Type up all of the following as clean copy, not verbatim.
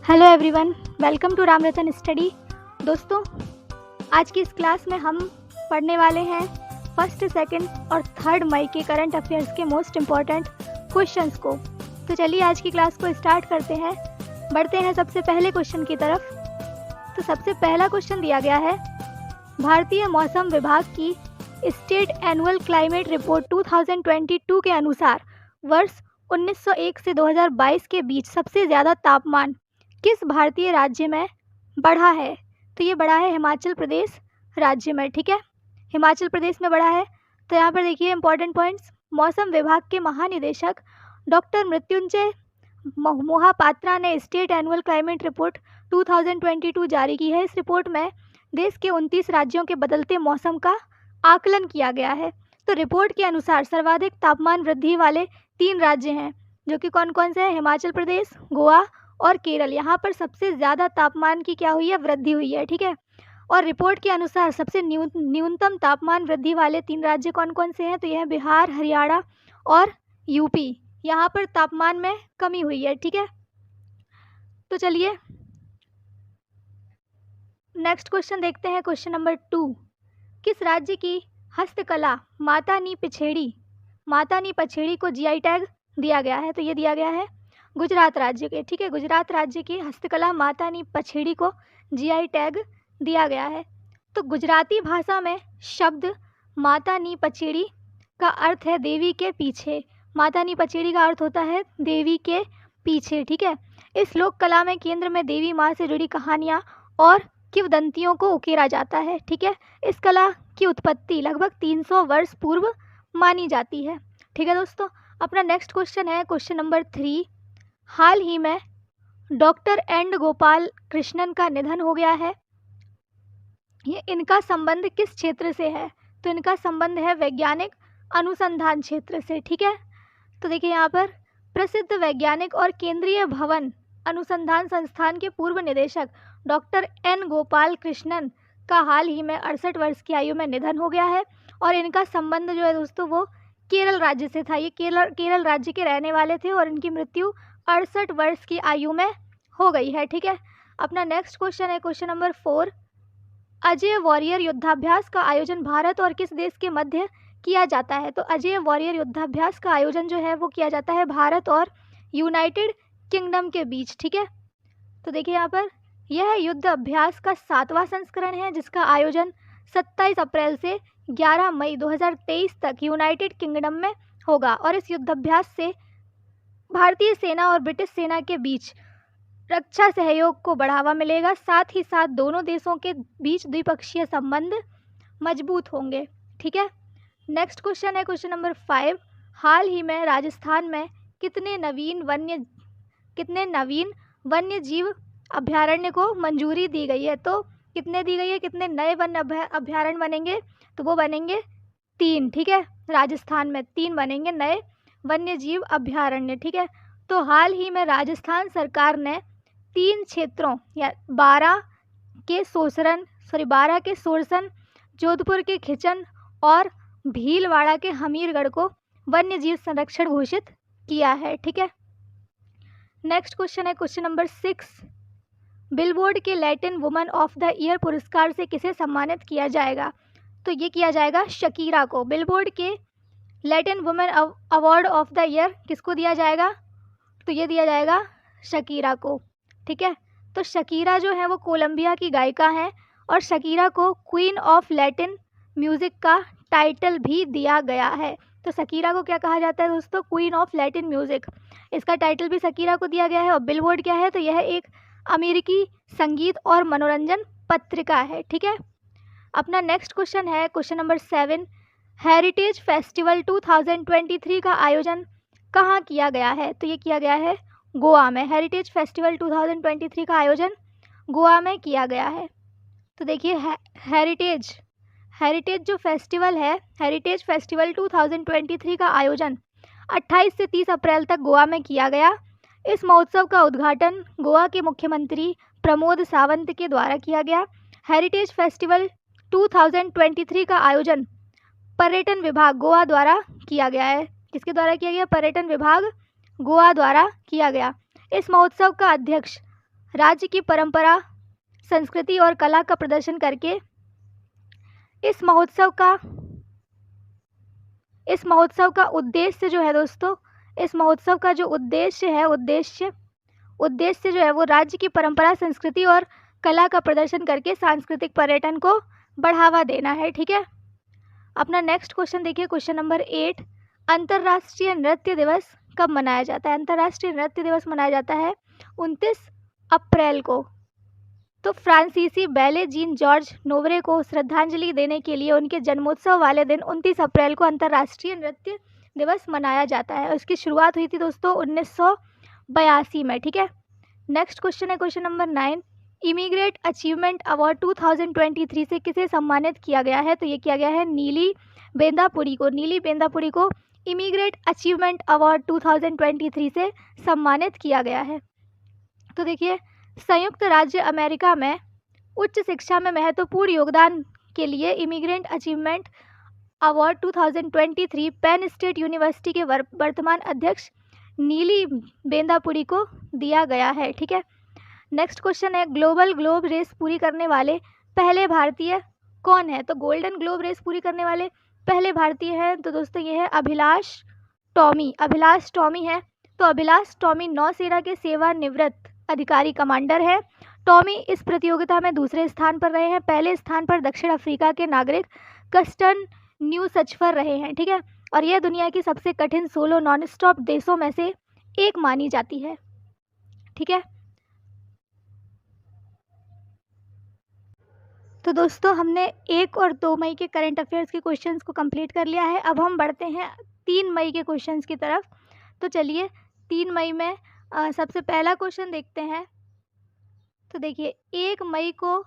Hello everyone, welcome to Ram Ratan study. दोस्तों, आज की इस क्लास में हम पढ़ने वाले हैं फर्स्ट, सेकंड और थर्ड मई के करंट अफेयर्स के मोस्ट इम्पॉर्टेंट क्वेश्चंस को। तो चलिए आज की क्लास को स्टार्ट करते हैं। बढ़ते हैं सबसे पहले क्वेश्चन की तरफ। तो सबसे पहला क्वेश्चन दिया गया है, भारतीय मौसम विभाग की स्टेट एनुअल क्लाइमेट रिपोर्ट 2022 के अनुसार वर्ष 1901 से 2022 के बीच सबसे ज़्यादा तापमान किस भारतीय राज्य में बढ़ा है? तो ये बढ़ा है हिमाचल प्रदेश राज्य में। ठीक है, हिमाचल प्रदेश में बढ़ा है। तो यहाँ पर देखिए इंपॉर्टेंट पॉइंट्स। मौसम विभाग के महानिदेशक डॉक्टर मृत्युंजय मोहापात्रा ने स्टेट एनुअल क्लाइमेट रिपोर्ट 2022 जारी की है। इस रिपोर्ट में देश के 29 राज्यों के बदलते मौसम का आकलन किया गया है। तो रिपोर्ट के अनुसार सर्वाधिक तापमान वृद्धि वाले 3 राज्य हैं, जो कि कौन कौन से हैं? हिमाचल प्रदेश, गोवा और केरल। यहाँ पर सबसे ज़्यादा तापमान की क्या हुई है? वृद्धि हुई है। ठीक है, और रिपोर्ट के अनुसार सबसे न्यूनतम तापमान वृद्धि वाले 3 राज्य कौन कौन से हैं? तो यह है बिहार, हरियाणा और यूपी। यहाँ पर तापमान में कमी हुई है। ठीक है, तो चलिए नेक्स्ट क्वेश्चन देखते हैं। क्वेश्चन नंबर 2, किस राज्य की हस्तकला मातानी पछेड़ी को जीआई टैग दिया गया है? तो ये दिया गया है गुजरात राज्य के। ठीक है, गुजरात राज्य की हस्तकला मातानी पछेड़ी को जीआई टैग दिया गया है। तो गुजराती भाषा में शब्द मातानी पछेड़ी का अर्थ है देवी के पीछे। मातानी पछेड़ी का अर्थ होता है देवी के पीछे। ठीक है, इस लोक कला में केंद्र में देवी माँ से जुड़ी कहानियाँ और किंवदंतियों को उकेरा जाता है। ठीक है, इस कला की उत्पत्ति लगभग 300 वर्ष पूर्व मानी जाती है। ठीक है दोस्तों, अपना नेक्स्ट क्वेश्चन है क्वेश्चन नंबर 3, हाल ही में डॉक्टर एन गोपाल कृष्णन का निधन हो गया है। ये इनका संबंध किस क्षेत्र से है? तो इनका संबंध है वैज्ञानिक अनुसंधान क्षेत्र से। ठीक है, तो देखिए यहाँ पर प्रसिद्ध वैज्ञानिक और केंद्रीय भवन अनुसंधान संस्थान के पूर्व निदेशक डॉक्टर एन गोपाल कृष्णन का हाल ही में 68 वर्ष की आयु में निधन हो गया है। और इनका संबंध जो है दोस्तों वो केरल राज्य से था। ये केरल राज्य के रहने वाले थे और इनकी मृत्यु 68 वर्ष की आयु में हो गई है। ठीक है, अपना नेक्स्ट क्वेश्चन है क्वेश्चन नंबर 4, अजय वॉरियर युद्धाभ्यास का आयोजन भारत और किस देश के मध्य किया जाता है? तो अजय वॉरियर युद्धाभ्यास का आयोजन जो है वो किया जाता है भारत और यूनाइटेड किंगडम के बीच। ठीक है, तो देखिए यहाँ पर यह युद्ध अभ्यास का 7वां संस्करण है, जिसका आयोजन 27 अप्रैल से 11 मई 2023 तक यूनाइटेड किंगडम में होगा। और इस युद्धाभ्यास से भारतीय सेना और ब्रिटिश सेना के बीच रक्षा सहयोग को बढ़ावा मिलेगा। साथ ही साथ दोनों देशों के बीच द्विपक्षीय संबंध मजबूत होंगे। ठीक है, नेक्स्ट क्वेश्चन है क्वेश्चन नंबर 5, हाल ही में राजस्थान में कितने नवीन वन्य जीव अभयारण्य को मंजूरी दी गई है? तो कितने दी गई है? कितने नए वन्य अभयारण्य बनेंगे? तो वो बनेंगे 3। ठीक है, राजस्थान में 3 बनेंगे नए वन्य जीव अभयारण्य। ठीक है, तो हाल ही में राजस्थान सरकार ने 3 क्षेत्रों या 12 के सोरसन, जोधपुर के खिचन और भीलवाड़ा के हमीरगढ़ को वन्य जीव संरक्षण घोषित किया है। ठीक है, नेक्स्ट क्वेश्चन है क्वेश्चन नंबर 6, बिलबोर्ड के Latin woman of the year पुरस्कार से किसे सम्मानित किया जाएगा? तो ये किया जाएगा शकीरा को। बिलबोर्ड के Latin women award of the year किसको दिया जाएगा? तो ये दिया जाएगा शकीरा को। ठीक है, तो शकीरा जो है वो कोलंबिया की गायिका हैं और शकीरा को क्वीन ऑफ लैटिन म्यूज़िक का टाइटल भी दिया गया है। तो शकीरा को क्या कहा जाता है दोस्तों? Queen of Latin music. इसका टाइटल भी शकीरा को दिया गया है। और बिलबोर्ड क्या है? तो यह एक अमेरिकी संगीत और मनोरंजन पत्रिका है। ठीक है, अपना नेक्स्ट क्वेश्चन है क्वेश्चन नंबर 7, हेरिटेज फेस्टिवल 2023 का आयोजन कहाँ किया गया है? तो ये किया गया है गोवा में। हेरिटेज फेस्टिवल 2023 का आयोजन गोवा में किया गया है। तो देखिए हेरिटेज जो फेस्टिवल है, हेरिटेज फेस्टिवल 2023 का आयोजन 28 से 30 अप्रैल तक गोवा में किया गया। इस महोत्सव का उद्घाटन गोवा के मुख्यमंत्री प्रमोद सावंत के द्वारा किया गया। हेरिटेज फेस्टिवल 2023 का आयोजन पर्यटन विभाग गोवा द्वारा किया गया है। किसके द्वारा किया गया? पर्यटन विभाग गोवा द्वारा किया गया। इस महोत्सव का अध्यक्ष राज्य की परंपरा, संस्कृति और कला का प्रदर्शन करके इस महोत्सव का उद्देश्य जो है दोस्तों, इस महोत्सव का जो उद्देश्य जो है वो राज्य की परंपरा, संस्कृति और कला का प्रदर्शन करके सांस्कृतिक पर्यटन को बढ़ावा देना है। ठीक है। अपना नेक्स्ट क्वेश्चन देखिए, क्वेश्चन नंबर 8, अंतर्राष्ट्रीय नृत्य दिवस कब मनाया जाता है? अंतर्राष्ट्रीय नृत्य दिवस मनाया जाता है 29 अप्रैल को। तो फ्रांसीसी बैले जीन जॉर्ज नोवरे को श्रद्धांजलि देने के लिए उनके जन्मोत्सव वाले दिन 29 अप्रैल को अंतर्राष्ट्रीय नृत्य दिवस मनाया जाता है। उसकी शुरुआत हुई थी दोस्तों 1982 में। ठीक है। नेक्स्ट क्वेश्चन है question number 9, immigrate achievement award 2023 से किसे सम्मानित किया गया है? तो ये किया गया है नीली बेंदापुरी को। नीली बेंदापुरी को इमिग्रेट अचीवमेंट अवार्ड 2023 से सम्मानित किया गया है। तो देखिए, संयुक्त राज्य अमेरिका में उच्च शिक्षा में महत्वपूर्ण योगदान के लिए immigrant achievement award 2023 Penn State university के वर्तमान अध्यक्ष नीली बेंदापुरी को दिया गया है। ठीक है। नेक्स्ट क्वेश्चन है, ग्लोबल ग्लोब रेस पूरी करने वाले पहले भारतीय कौन है? तो गोल्डन ग्लोब रेस पूरी करने वाले पहले भारतीय हैं तो दोस्तों ये है अभिलाष टॉमी। अभिलाष टॉमी है। तो अभिलाष टॉमी नौसेना के सेवानिवृत्त अधिकारी कमांडर है। टॉमी इस प्रतियोगिता में दूसरे स्थान पर रहे हैं। पहले स्थान पर दक्षिण अफ्रीका के नागरिक कस्टन न्यू सचफर रहे हैं। ठीक है। और यह दुनिया की सबसे कठिन सोलो नॉन स्टॉप देशों में से एक मानी जाती है। ठीक है। तो दोस्तों हमने 1 और 2 मई के करंट अफेयर्स के क्वेश्चंस को कंप्लीट कर लिया है। अब हम बढ़ते हैं 3 मई के क्वेश्चंस की तरफ। तो चलिए 3 मई में सबसे पहला क्वेश्चन देखते हैं। तो देखिए, 1 मई को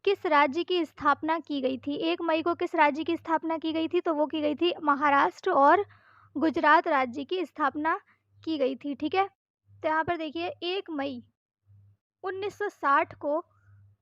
किस राज्य की स्थापना की गई थी? 1 मई को किस राज्य की स्थापना की गई थी? तो वो की गई थी महाराष्ट्र और गुजरात राज्य की स्थापना की गई थी। ठीक है। तो यहाँ पर देखिए 1 मई 1960 को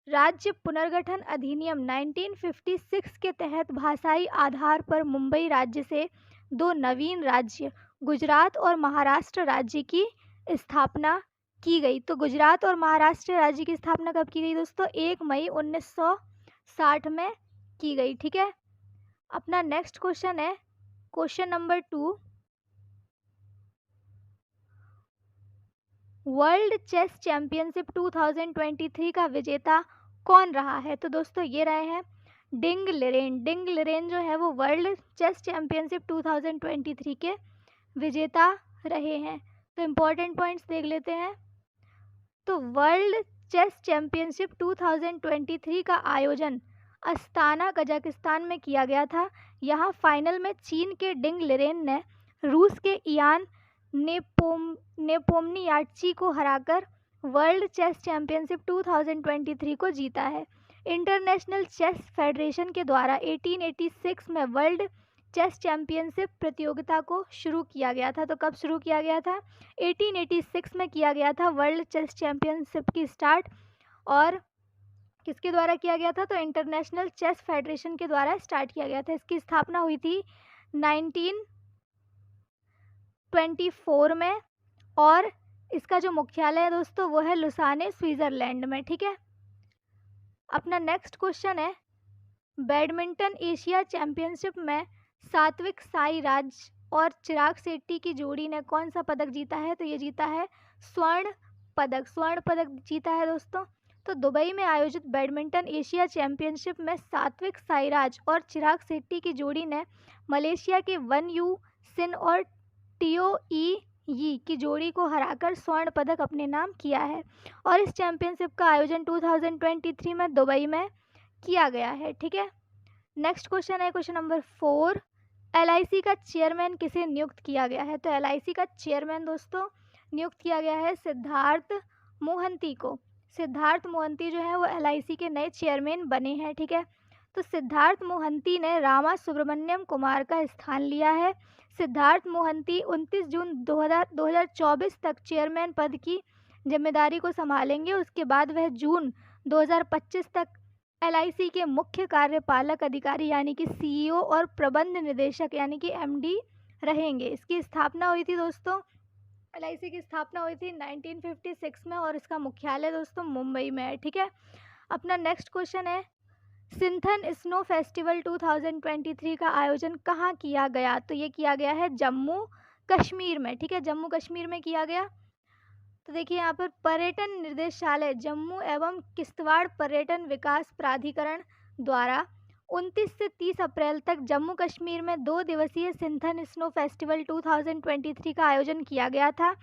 राज्य पुनर्गठन अधिनियम 1956 के तहत भाषाई आधार पर मुंबई राज्य से 2 नवीन राज्य गुजरात और महाराष्ट्र राज्य की स्थापना की गई। तो गुजरात और महाराष्ट्र राज्य की स्थापना कब की गई दोस्तों? 1 मई 1960 में की गई। ठीक है। अपना नेक्स्ट क्वेश्चन है question number 2, world chess championship 2023 का विजेता कौन रहा है? तो दोस्तों ये रहे हैं डिंग लिरेन। डिंग लिरेन जो है वो वर्ल्ड चेस चैंपियनशिप 2023 के विजेता रहे हैं। तो इम्पोर्टेंट पॉइंट्स देख लेते हैं। तो वर्ल्ड चेस चैंपियनशिप 2023 का आयोजन अस्ताना कजाकिस्तान में किया गया था। यहाँ फाइनल में चीन के डिंग लिरेन ने रूस के इयान नेपोमनियाटची को हराकर वर्ल्ड चेस चैंपियनशिप 2023 को जीता है। इंटरनेशनल चेस फेडरेशन के द्वारा 1886 में वर्ल्ड चेस चैंपियनशिप प्रतियोगिता को शुरू किया गया था। तो कब शुरू किया गया था? 1886 में किया गया था वर्ल्ड चेस चैंपियनशिप की स्टार्ट। और किसके द्वारा किया गया था? तो इंटरनेशनल चेस फेडरेशन के द्वारा स्टार्ट किया गया था। इसकी स्थापना हुई थी 1924 में और इसका जो मुख्यालय है दोस्तों वो है लुसाने, स्विट्जरलैंड में। ठीक है। अपना नेक्स्ट क्वेश्चन है, बैडमिंटन एशिया चैंपियनशिप में सात्विक साईराज और चिराग शेट्टी की जोड़ी ने कौन सा पदक जीता है? तो ये जीता है स्वर्ण पदक जीता है दोस्तों। तो दुबई में आयोजित बैडमिंटन एशिया चैंपियनशिप में सात्विक साईराज और चिराग शेट्टी की जोड़ी ने मलेशिया के वन यू सिन और टियो यी की जोड़ी को हराकर स्वर्ण पदक अपने नाम किया है। और इस चैंपियनशिप का आयोजन 2023 में दुबई में किया गया है। ठीक है। नेक्स्ट क्वेश्चन है क्वेश्चन नंबर 4, LIC का चेयरमैन किसे नियुक्त किया गया है? तो LIC का चेयरमैन दोस्तों नियुक्त किया गया है सिद्धार्थ मोहंती को। सिद्धार्थ मोहंती जो है वो LIC के नए चेयरमैन बने हैं। ठीक है। तो सिद्धार्थ मोहंती ने रामा सुब्रमण्यम कुमार का स्थान लिया है। सिद्धार्थ मोहंती 29 जून 2024 तक चेयरमैन पद की जिम्मेदारी को संभालेंगे। उसके बाद वह जून 2025 तक LIC के मुख्य कार्यपालक अधिकारी यानी कि CEO और प्रबंध निदेशक यानी कि MD रहेंगे। इसकी स्थापना हुई थी दोस्तों LIC की स्थापना हुई थी 1956 में और इसका मुख्यालय दोस्तों मुंबई में है। ठीक है, अपना नेक्स्ट क्वेश्चन है, सिंथन स्नो फेस्टिवल 2023 का आयोजन कहाँ किया गया? तो ये किया गया है जम्मू कश्मीर में। ठीक है, जम्मू कश्मीर में किया गया। तो देखिए यहाँ पर पर्यटन निर्देशालय जम्मू एवं किश्तवाड़ पर्यटन विकास प्राधिकरण द्वारा 29 से 30 अप्रैल तक जम्मू कश्मीर में 2 दिवसीय सिंथन स्नो फेस्टिवल 2023 का आयोजन किया गया था।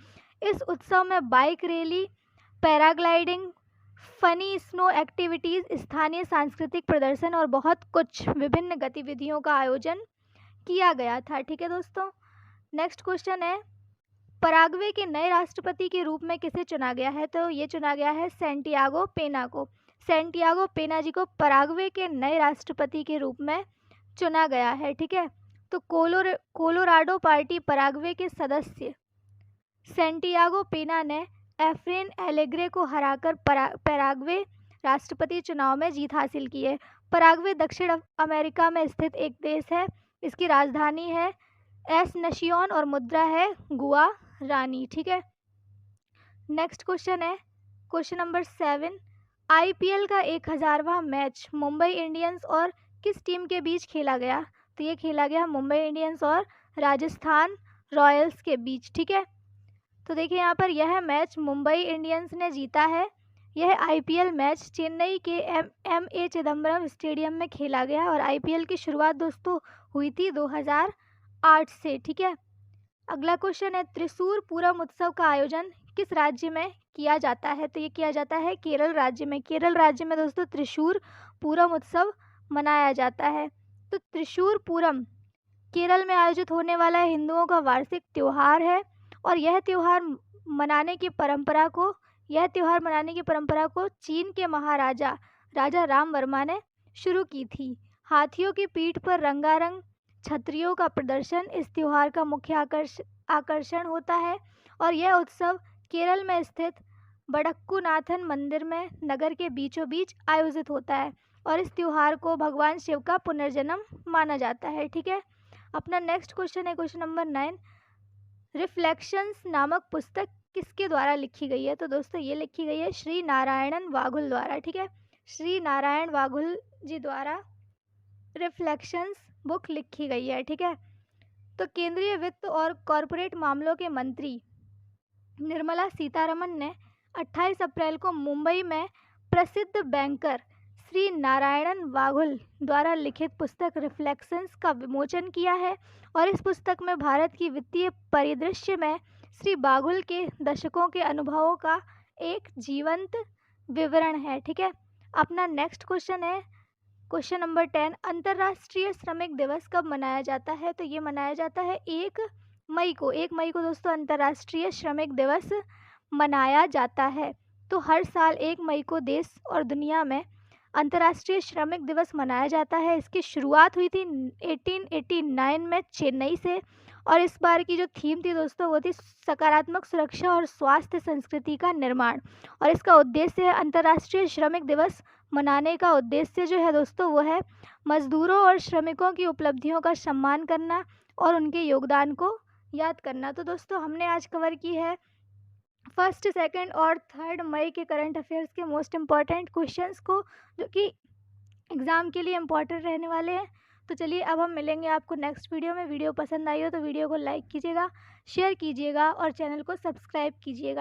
इस उत्सव में bike rally, paragliding, funny snow activities, स्थानीय सांस्कृतिक प्रदर्शन और बहुत कुछ विभिन्न गतिविधियों का आयोजन किया गया था। ठीक है दोस्तों, नेक्स्ट क्वेश्चन है, पराग्वे के नए राष्ट्रपति के रूप में किसे चुना गया है? तो ये चुना गया है सैंटियागो पेना को। सैंटियागो पेना जी को पराग्वे के नए राष्ट्रपति के रूप में चुना गया है। ठीक है, तो कोलोराडो पार्टी पराग्वे के सदस्य सैंटियागो पेना ने एफ्रेन एलेग्रे को हराकर पराग्वे राष्ट्रपति चुनाव में जीत हासिल की है। पराग्वे दक्षिण अमेरिका में स्थित एक देश है। इसकी राजधानी है एसनशियोन और मुद्रा है गुआरानी। ठीक है, नेक्स्ट क्वेश्चन है क्वेश्चन नंबर 7, IPL का 1000वां मैच मुंबई इंडियंस और किस टीम के बीच खेला गया? तो ये खेला गया मुंबई इंडियंस और राजस्थान रॉयल्स के बीच। ठीक है, तो देखिए यहाँ पर यह मैच मुंबई इंडियंस ने जीता है। यह IPL मैच चेन्नई के MA चिदम्बरम स्टेडियम में खेला गया और IPL की शुरुआत दोस्तों हुई थी 2008 से। ठीक है, अगला क्वेश्चन है, त्रिशूर पूरम उत्सव का आयोजन किस राज्य में किया जाता है? तो ये किया जाता है केरल राज्य में। केरल राज्य में दोस्तों त्रिशूर पूरम उत्सव मनाया जाता है। तो त्रिशूर पूरम केरल में आयोजित होने वाला हिंदुओं का वार्षिक त्यौहार है और यह त्यौहार मनाने की परंपरा को चीन के महाराजा राजा राम वर्मा ने शुरू की थी। हाथियों की पीठ पर रंगारंग छतरियों का प्रदर्शन इस त्यौहार का मुख्य आकर्षण होता है और यह उत्सव केरल में स्थित बड़क्कूनाथन मंदिर में नगर के बीचों बीच आयोजित होता है और इस त्यौहार को भगवान शिव का पुनर्जन्म माना जाता है। ठीक है, अपना नेक्स्ट क्वेश्चन है क्वेश्चन नंबर 9, रिफ्लेक्शंस नामक पुस्तक किसके द्वारा लिखी गई है? तो दोस्तों ये लिखी गई है श्री नारायणन वाघुल द्वारा। ठीक है, श्री नारायण वाघुल जी द्वारा रिफ्लेक्शंस बुक लिखी गई है। ठीक है, तो केंद्रीय वित्त और कॉरपोरेट मामलों के मंत्री निर्मला सीतारमण ने 28 अप्रैल को मुंबई में प्रसिद्ध बैंकर श्री नारायणन वाघुल द्वारा लिखित पुस्तक रिफ्लेक्शंस का विमोचन किया है और इस पुस्तक में भारत की वित्तीय परिदृश्य में श्री बाघुल के दशकों के अनुभवों का एक जीवंत विवरण है। ठीक है, अपना नेक्स्ट क्वेश्चन है क्वेश्चन नंबर 10, अंतर्राष्ट्रीय श्रमिक दिवस कब मनाया जाता है? तो ये मनाया जाता है 1 मई को। 1 मई को दोस्तों अंतर्राष्ट्रीय श्रमिक दिवस मनाया जाता है। तो हर साल 1 मई को देश और दुनिया में अंतर्राष्ट्रीय श्रमिक दिवस मनाया जाता है। इसकी शुरुआत हुई थी 1889 में चेन्नई से और इस बार की जो थीम थी दोस्तों वो थी सकारात्मक सुरक्षा और स्वास्थ्य संस्कृति का निर्माण और इसका उद्देश्य है अंतर्राष्ट्रीय श्रमिक दिवस मनाने का उद्देश्य जो है दोस्तों वो है मजदूरों और श्रमिकों की उपलब्धियों का सम्मान करना और उनके योगदान को याद करना। तो दोस्तों हमने आज कवर की है 1, 2 और 3 मई के करंट अफेयर्स के मोस्ट इम्पॉर्टेंट क्वेश्चंस को जो कि एग्ज़ाम के लिए इम्पॉर्टेंट रहने वाले हैं। तो चलिए अब हम मिलेंगे आपको नेक्स्ट वीडियो में। वीडियो पसंद आई हो तो वीडियो को लाइक कीजिएगा, शेयर कीजिएगा और चैनल को सब्सक्राइब कीजिएगा।